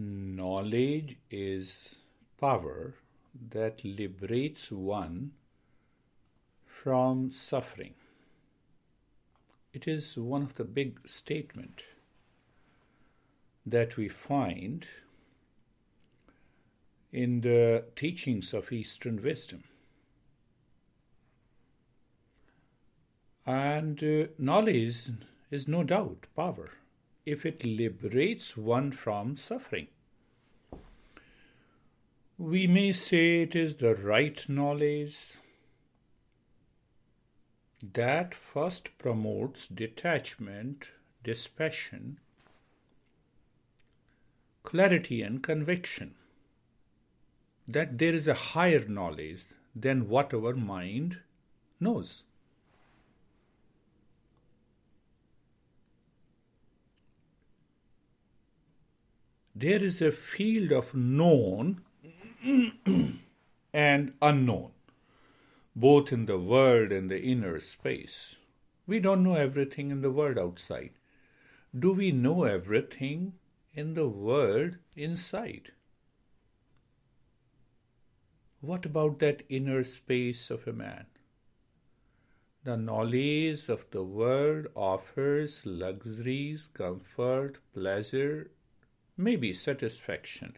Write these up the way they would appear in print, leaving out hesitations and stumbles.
Knowledge is power that liberates one from suffering. It is one of the big statements that we find in the teachings of Eastern wisdom. And knowledge is no doubt power if it liberates one from suffering. We may say it is the right knowledge that first promotes detachment, dispassion, clarity and conviction, that there is a higher knowledge than what our mind knows. There is a field of known and unknown, both in the world and the inner space. We don't know everything in the world outside. Do we know everything in the world inside? What about that inner space of a man? The knowledge of the world offers luxuries, comfort, pleasure, maybe satisfaction,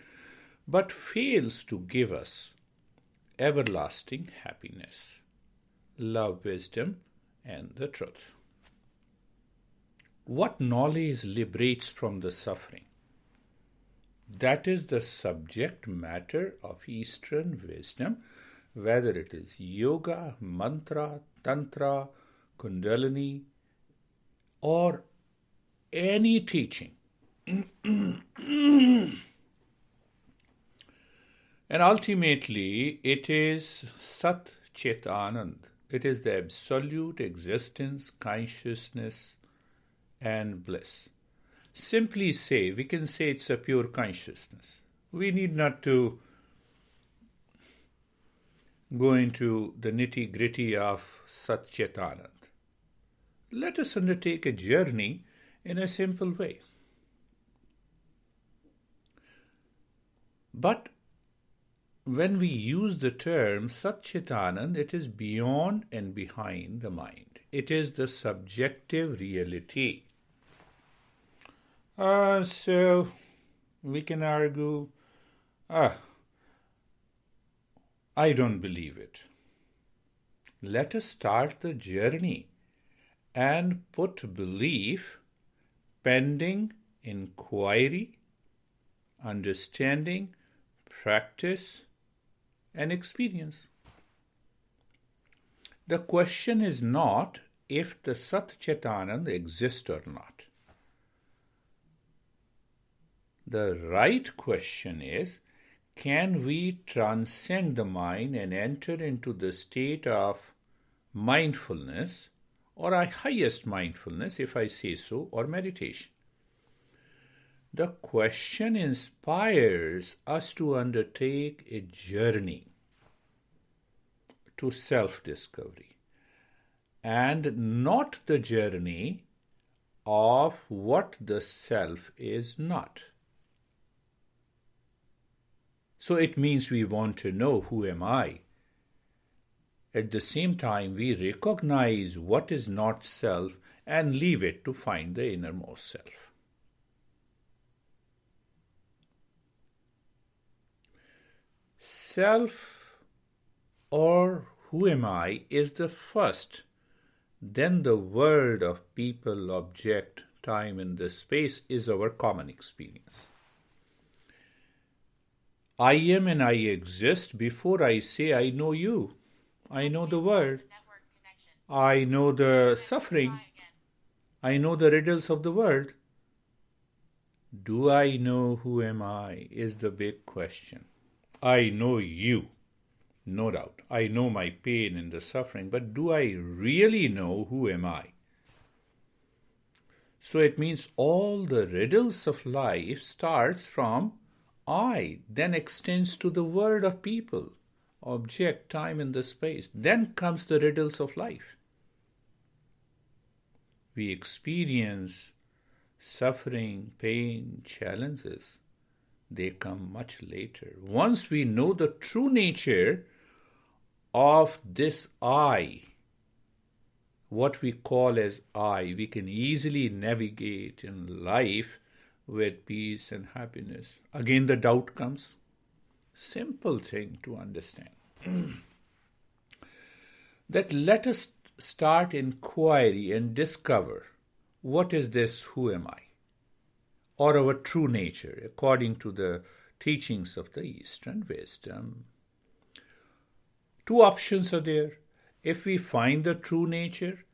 but fails to give us everlasting happiness, love, wisdom, and the truth. What knowledge liberates from the suffering? That is the subject matter of Eastern wisdom, whether it is yoga, mantra, tantra, kundalini, or any teaching. And ultimately, it is Sat Chit Anand. It is the absolute existence, consciousness, and bliss. Simply say, we can say it's a pure consciousness. We need not to go into the nitty-gritty of Sat Chit Anand. Let us undertake a journey in a simple way. But when we use the term Sat Chit Anand, it is beyond and behind the mind. It is the subjective reality. So we can argue, I don't believe it. Let us start the journey and put belief pending inquiry, understanding, practice, and experience. The question is not if the Sat Chit Anand exists or not. The right question is, can we transcend the mind and enter into the state of mindfulness, or a highest mindfulness, if I say so, or meditation? The question inspires us to undertake a journey to self-discovery, and not the journey of what the self is not. So it means we want to know, who am I? At the same time, we recognize what is not self and leave it to find the innermost self. Self, or who am I, is the first. Then the world of people, object, time, and the space is our common experience. I am and I exist before I say I know you. I know the world. I know the suffering. I know the riddles of the world. Do I know who am I is the big question. I know you, no doubt. I know my pain and the suffering, but do I really know who am I? So it means all the riddles of life starts from I, then extends to the world of people, object, time, and the space. Then comes the riddles of life. We experience suffering, pain, challenges. They come much later. Once we know the true nature of this I, what we call as I, we can easily navigate in life with peace and happiness. Again, the doubt comes. Simple thing to understand. That let us start inquiry and discover what is this, who am I? Or our true nature, according to the teachings of the Eastern wisdom. Two options are there. If we find the true nature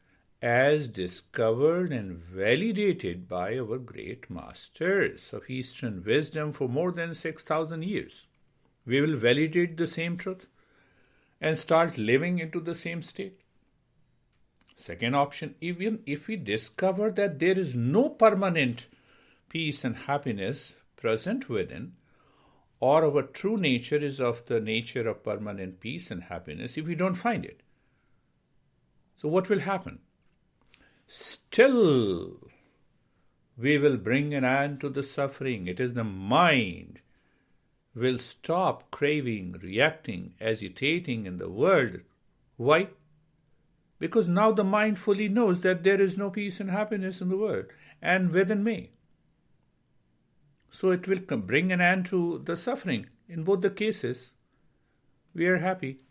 as discovered and validated by our great masters of Eastern wisdom for more than 6,000 years, we will validate the same truth and start living into the same state. Second option, even if we discover that there is no permanent peace and happiness present within, or our true nature is of the nature of permanent peace and happiness, if we don't find it, so what will happen? Still, we will bring an end to the suffering. It is the mind will stop craving, reacting, agitating in the world. Why? Because now the mind fully knows that there is no peace and happiness in the world and within me. So it will bring an end to the suffering. In both the cases, we are happy.